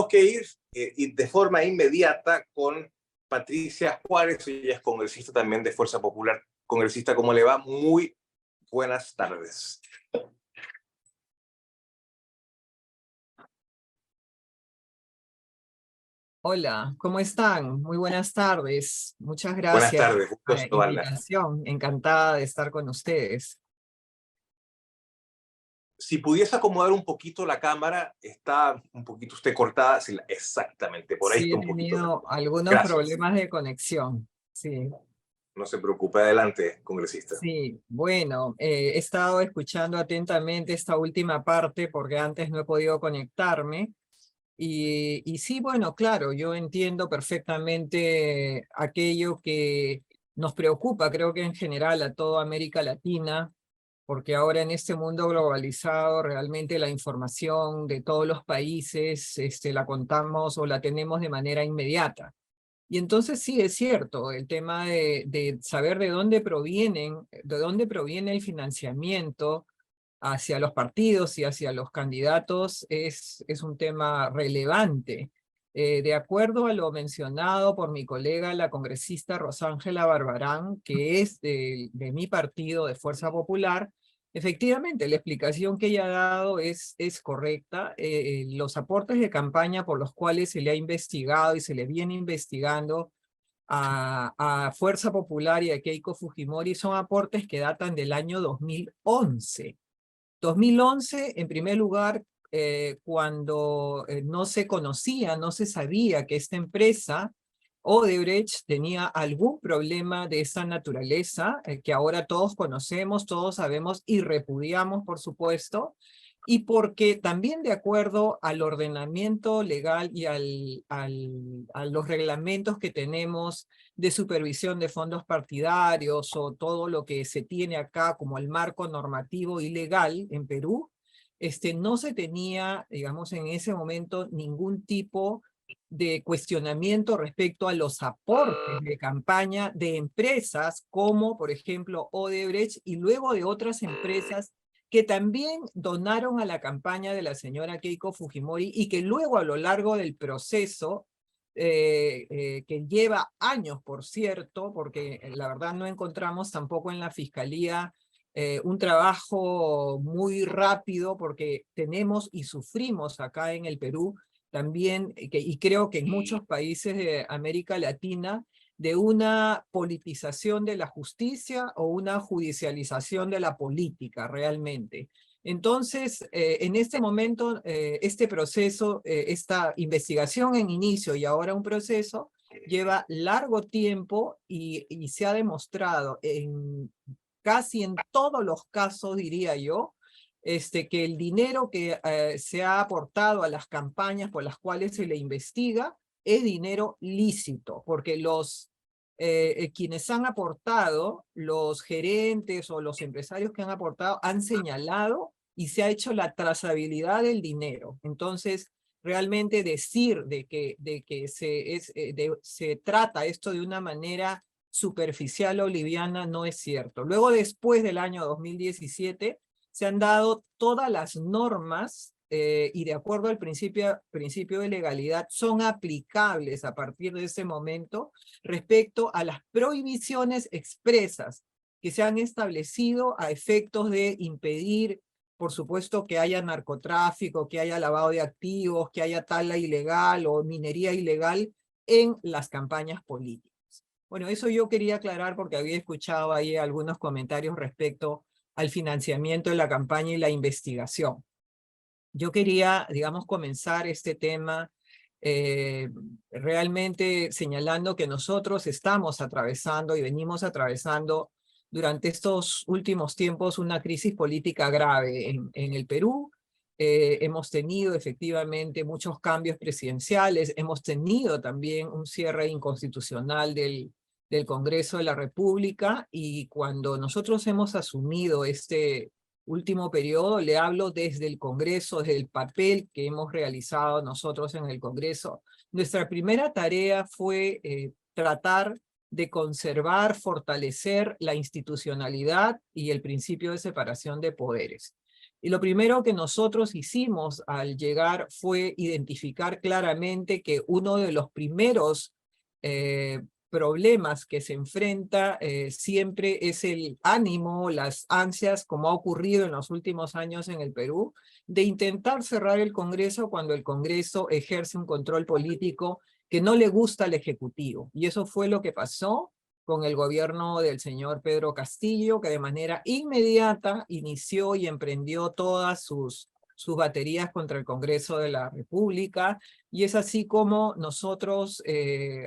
tengo que ir y de forma inmediata con Patricia Juárez, ella es congresista también de Fuerza Popular. Congresista, ¿cómo le va? Muy buenas tardes. Hola, ¿cómo están? Muy buenas tardes. Muchas Buenas gracias tardes, por gusto la saludarla. invitación. Encantada de estar con ustedes. Si pudiese acomodar un poquito la cámara, está un poquito usted cortada. Sí, exactamente, por ahí Sí, está he un poquito tenido mejor. algunos Gracias. problemas de conexión. Sí, No se preocupe, adelante, congresista. sí. Bueno, he estado escuchando atentamente esta última parte porque antes no he podido conectarme. Y sí, bueno, claro, yo entiendo perfectamente aquello que nos preocupa, creo que en general a toda América Latina, porque ahora en este mundo globalizado realmente la información de todos los países la contamos o la tenemos de manera inmediata. Y entonces sí, es cierto, el tema de saber de dónde proviene el financiamiento hacia los partidos y hacia los candidatos es un tema relevante. De acuerdo a lo mencionado por mi colega, la congresista Rosángela Barbarán, que es de mi partido, de Fuerza Popular, efectivamente, la explicación que ella ha dado es correcta. Los aportes de campaña por los cuales se le ha investigado y se le viene investigando a Fuerza Popular y a Keiko Fujimori son aportes que datan del año 2011. 2011, en primer lugar, cuando no se conocía, no se sabía que esta empresa, Odebrecht, tenía algún problema de esa naturaleza, que ahora todos conocemos, todos sabemos y repudiamos, por supuesto, y porque también de acuerdo al ordenamiento legal y a los reglamentos que tenemos de supervisión de fondos partidarios o todo lo que se tiene acá como el marco normativo y legal en Perú, no se tenía, digamos, en ese momento ningún tipo de cuestionamiento respecto a los aportes de campaña de empresas como, por ejemplo, Odebrecht y luego de otras empresas que también donaron a la campaña de la señora Keiko Fujimori y que luego a lo largo del proceso que lleva años, por cierto, porque la verdad no encontramos tampoco en la Fiscalía un trabajo muy rápido, porque tenemos y sufrimos acá en el Perú también, y creo que en muchos países de América Latina, de una politización de la justicia o una judicialización de la política realmente. Entonces, en este momento, este proceso, esta investigación en inicio y ahora un proceso, lleva largo tiempo y se ha demostrado casi en todos los casos, diría yo, que el dinero que se ha aportado a las campañas por las cuales se le investiga es dinero lícito, porque quienes han aportado, los gerentes o los empresarios que han aportado, han señalado y se ha hecho la trazabilidad del dinero. Entonces, realmente decir de que se trata esto de una manera superficial o liviana no es cierto. Luego, después del año 2017, se han dado todas las normas y de acuerdo al principio de legalidad son aplicables a partir de ese momento respecto a las prohibiciones expresas que se han establecido a efectos de impedir, por supuesto, que haya narcotráfico, que haya lavado de activos, que haya tala ilegal o minería ilegal en las campañas políticas. Bueno, eso yo quería aclarar porque había escuchado ahí algunos comentarios respecto al financiamiento de la campaña y la investigación. Yo quería, digamos, comenzar este tema realmente señalando que nosotros estamos atravesando y venimos atravesando durante estos últimos tiempos una crisis política grave en el Perú. Hemos tenido efectivamente muchos cambios presidenciales, hemos tenido también un cierre inconstitucional del Congreso de la República, y cuando nosotros hemos asumido este último periodo, le hablo desde el Congreso, desde el papel que hemos realizado nosotros en el Congreso. Nuestra primera tarea fue tratar de conservar, fortalecer la institucionalidad y el principio de separación de poderes. Y lo primero que nosotros hicimos al llegar fue identificar claramente que uno de los primeros problemas que se enfrenta siempre es el ánimo, las ansias, como ha ocurrido en los últimos años en el Perú, de intentar cerrar el Congreso cuando el Congreso ejerce un control político que no le gusta al Ejecutivo. Y eso fue lo que pasó con el gobierno del señor Pedro Castillo, que de manera inmediata inició y emprendió todas sus baterías contra el Congreso de la República, y es así como nosotros,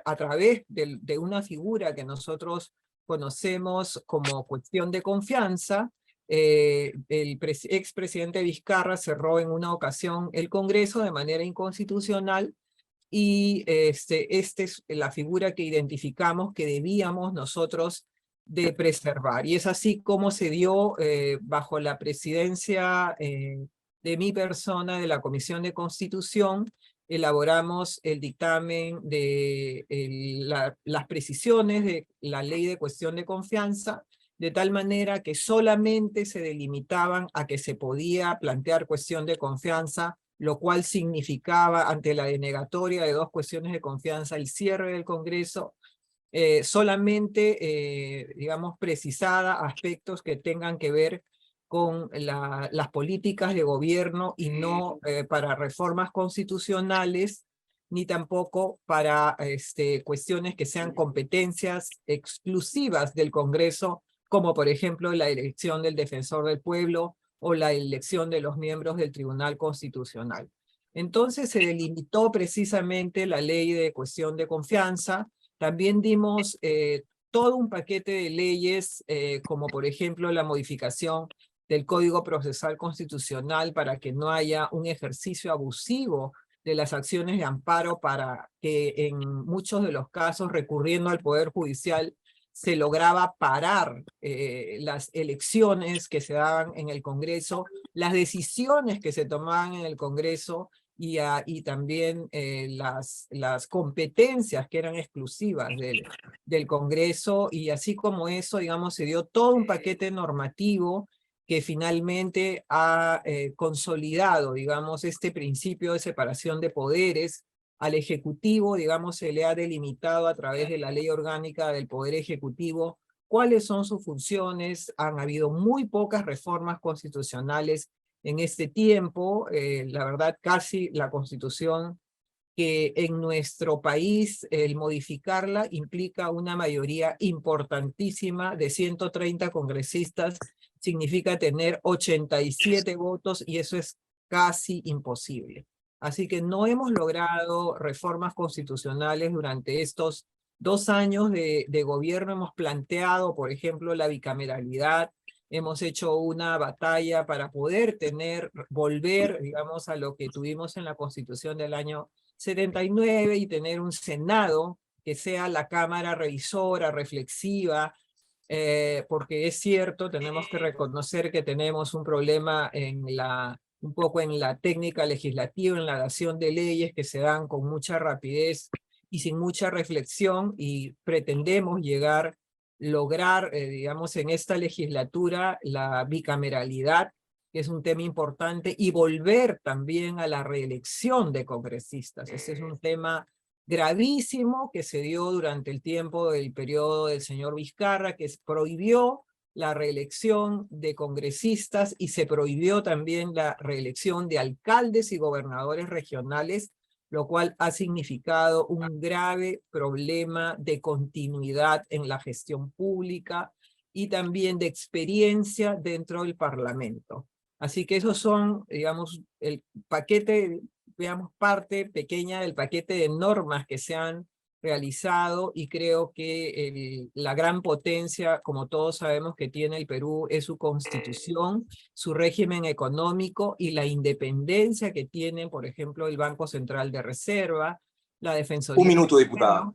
a través de una figura que nosotros conocemos como cuestión de confianza, el expresidente Vizcarra cerró en una ocasión el Congreso de manera inconstitucional, y esta es la figura que identificamos que debíamos nosotros de preservar. Y es así como se dio bajo la presidencia de mi persona de la Comisión de Constitución, elaboramos el dictamen de las precisiones de la Ley de Cuestión de Confianza, de tal manera que solamente se delimitaban a que se podía plantear cuestión de confianza, lo cual significaba, ante la denegatoria de 2 cuestiones de confianza, el cierre del Congreso, solamente, digamos, precisada aspectos que tengan que ver con las políticas de gobierno y no para reformas constitucionales, ni tampoco para cuestiones que sean competencias exclusivas del Congreso, como por ejemplo la elección del defensor del pueblo o la elección de los miembros del Tribunal Constitucional. Entonces se delimitó precisamente la ley de cuestión de confianza. También dimos todo un paquete de leyes, como por ejemplo la modificación del Código Procesal Constitucional para que no haya un ejercicio abusivo de las acciones de amparo, para que en muchos de los casos, recurriendo al Poder Judicial, se lograba parar las elecciones que se daban en el Congreso, las decisiones que se tomaban en el Congreso, y también las competencias que eran exclusivas del Congreso. Y así como eso, digamos, se dio todo un paquete normativo que finalmente ha consolidado, digamos, este principio de separación de poderes. Al Ejecutivo, digamos, se le ha delimitado a través de la Ley Orgánica del Poder Ejecutivo cuáles son sus funciones. Han habido muy pocas reformas constitucionales en este tiempo. La verdad, casi la Constitución, que en nuestro país el modificarla implica una mayoría importantísima de 130 congresistas, significa tener 87 votos, y eso es casi imposible. Así que no hemos logrado reformas constitucionales durante estos 2 años de gobierno. Hemos planteado, por ejemplo, la bicameralidad. Hemos hecho una batalla para poder volver, digamos, a lo que tuvimos en la Constitución del año 79 y tener un Senado que sea la Cámara revisora, reflexiva, porque es cierto, tenemos que reconocer que tenemos un problema un poco en la técnica legislativa, en la dación de leyes que se dan con mucha rapidez y sin mucha reflexión, y pretendemos lograr, digamos, en esta legislatura la bicameralidad, que es un tema importante, y volver también a la reelección de congresistas. Ese es un tema gravísimo que se dio durante el tiempo del periodo del señor Vizcarra, que prohibió la reelección de congresistas y se prohibió también la reelección de alcaldes y gobernadores regionales, lo cual ha significado un grave problema de continuidad en la gestión pública y también de experiencia dentro del Parlamento. Así que esos son, digamos, el paquete, veamos, parte pequeña del paquete de normas que se han realizado, y creo que la gran potencia, como todos sabemos, que tiene el Perú es su constitución, su régimen económico y la independencia que tiene, por ejemplo, el Banco Central de Reserva, la Defensoría. Un minuto, diputada.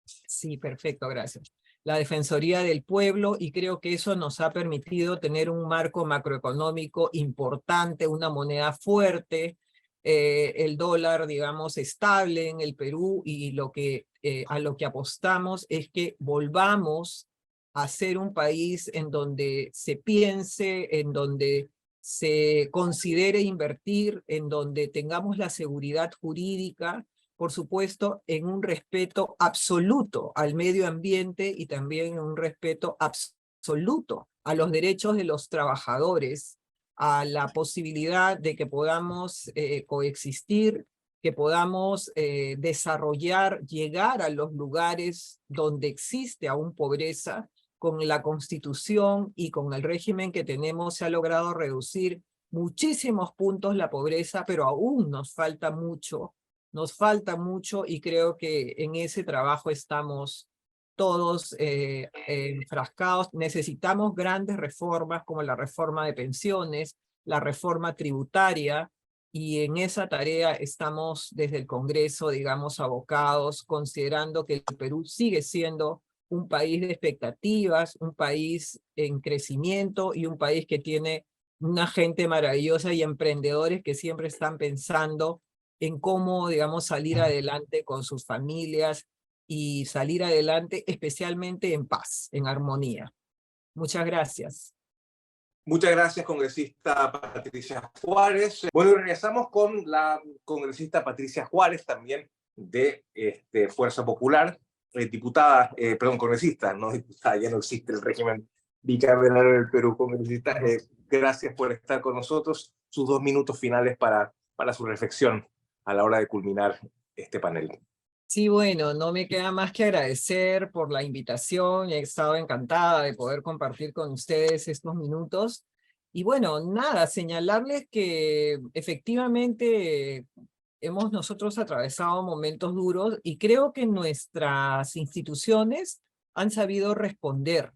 Sí, perfecto, gracias. La Defensoría del Pueblo, y creo que eso nos ha permitido tener un marco macroeconómico importante, una moneda fuerte, el dólar, digamos, estable en el Perú, y a lo que apostamos es que volvamos a ser un país en donde se piense, en donde se considere invertir, en donde tengamos la seguridad jurídica, por supuesto, en un respeto absoluto al medio ambiente y también en un respeto absoluto a los derechos de los trabajadores, a la posibilidad de que podamos coexistir, que podamos desarrollar, llegar a los lugares donde existe aún pobreza. Con la Constitución y con el régimen que tenemos se ha logrado reducir muchísimos puntos la pobreza, pero aún nos falta mucho, y creo que en ese trabajo estamos todos enfrascados. Necesitamos grandes reformas como la reforma de pensiones, la reforma tributaria, y en esa tarea estamos desde el Congreso, digamos, abocados, considerando que el Perú sigue siendo un país de expectativas, un país en crecimiento y un país que tiene una gente maravillosa y emprendedores que siempre están pensando en cómo, digamos, salir adelante con sus familias y salir adelante especialmente en paz, en armonía. Muchas gracias. Muchas gracias, congresista Patricia Juárez. Bueno, y regresamos con la congresista Patricia Juárez, también de Fuerza Popular, diputada, perdón, congresista, no diputada, ya no existe el régimen bicameral del Perú, congresista. Gracias por estar con nosotros. Sus 2 minutos finales para su reflexión a la hora de culminar este panel. Sí, bueno, no me queda más que agradecer por la invitación. He estado encantada de poder compartir con ustedes estos minutos. Y bueno, nada, señalarles que efectivamente hemos nosotros atravesado momentos duros, y creo que nuestras instituciones han sabido responder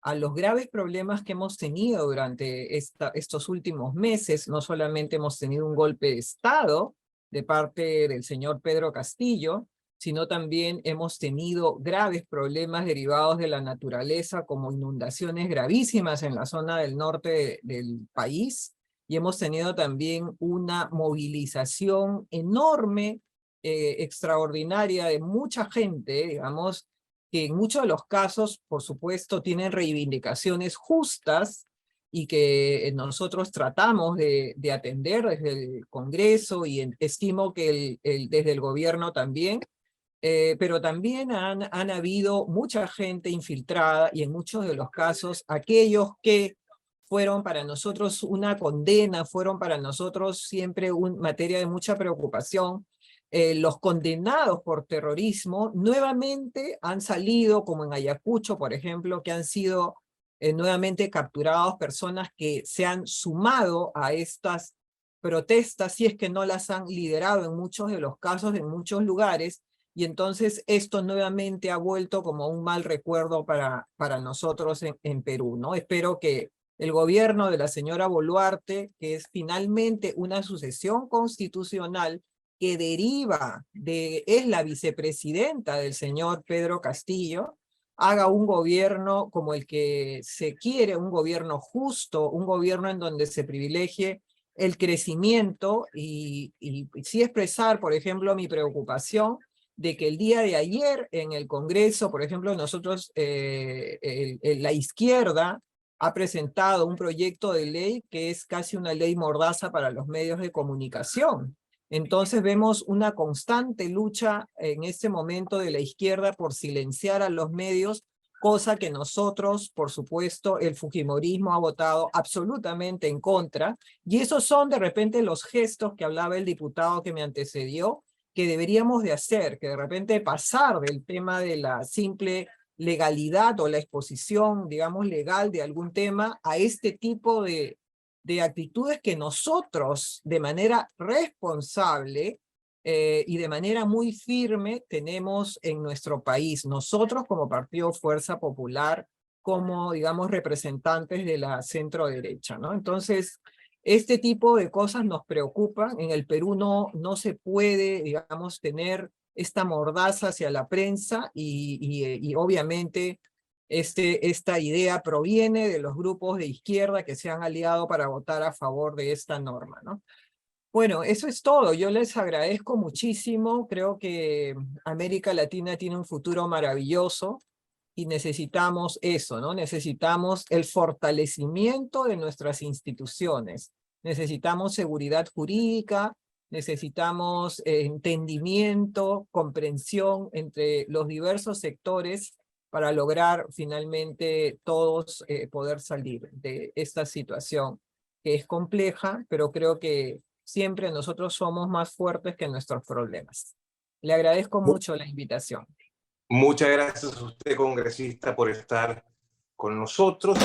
a los graves problemas que hemos tenido durante estos últimos meses. No solamente hemos tenido un golpe de Estado de parte del señor Pedro Castillo, sino también hemos tenido graves problemas derivados de la naturaleza, como inundaciones gravísimas en la zona del norte del país, y hemos tenido también una movilización enorme, extraordinaria, de mucha gente, digamos, que en muchos de los casos, por supuesto, tienen reivindicaciones justas y que nosotros tratamos de atender desde el Congreso, y estimo que desde el gobierno también. Pero también han habido mucha gente infiltrada, y en muchos de los casos aquellos que fueron para nosotros una condena, fueron para nosotros siempre una materia de mucha preocupación. Los condenados por terrorismo nuevamente han salido, como en Ayacucho, por ejemplo, que han sido nuevamente capturados personas que se han sumado a estas protestas, si es que no las han liderado en muchos de los casos, en muchos lugares. Y entonces esto nuevamente ha vuelto como un mal recuerdo para nosotros en Perú, ¿no? Espero que el gobierno de la señora Boluarte, que es finalmente una sucesión constitucional que es la vicepresidenta del señor Pedro Castillo, haga un gobierno como el que se quiere, un gobierno justo, un gobierno en donde se privilegie el crecimiento, y sí expresar, por ejemplo, mi preocupación de que el día de ayer en el Congreso, por ejemplo, nosotros, la izquierda ha presentado un proyecto de ley que es casi una ley mordaza para los medios de comunicación. Entonces vemos una constante lucha en este momento de la izquierda por silenciar a los medios, cosa que nosotros, por supuesto, el fujimorismo ha votado absolutamente en contra, y esos son de repente los gestos que hablaba el diputado que me antecedió, que deberíamos de hacer, que de repente pasar del tema de la simple legalidad o la exposición, digamos, legal de algún tema, a este tipo de actitudes que nosotros, de manera responsable y de manera muy firme, tenemos en nuestro país. Nosotros como Partido Fuerza Popular, como, digamos, representantes de la centro derecha, ¿no? Entonces, este tipo de cosas nos preocupan. En el Perú no se puede, digamos, tener esta mordaza hacia la prensa, y obviamente esta idea proviene de los grupos de izquierda que se han aliado para votar a favor de esta norma, ¿no? Bueno, eso es todo. Yo les agradezco muchísimo. Creo que América Latina tiene un futuro maravilloso y necesitamos eso, ¿no? Necesitamos el fortalecimiento de nuestras instituciones. Necesitamos seguridad jurídica, necesitamos entendimiento, comprensión entre los diversos sectores para lograr finalmente todos poder salir de esta situación que es compleja, pero creo que siempre nosotros somos más fuertes que nuestros problemas. Le agradezco Mu- mucho la invitación. Muchas gracias a usted, congresista, por estar con nosotros.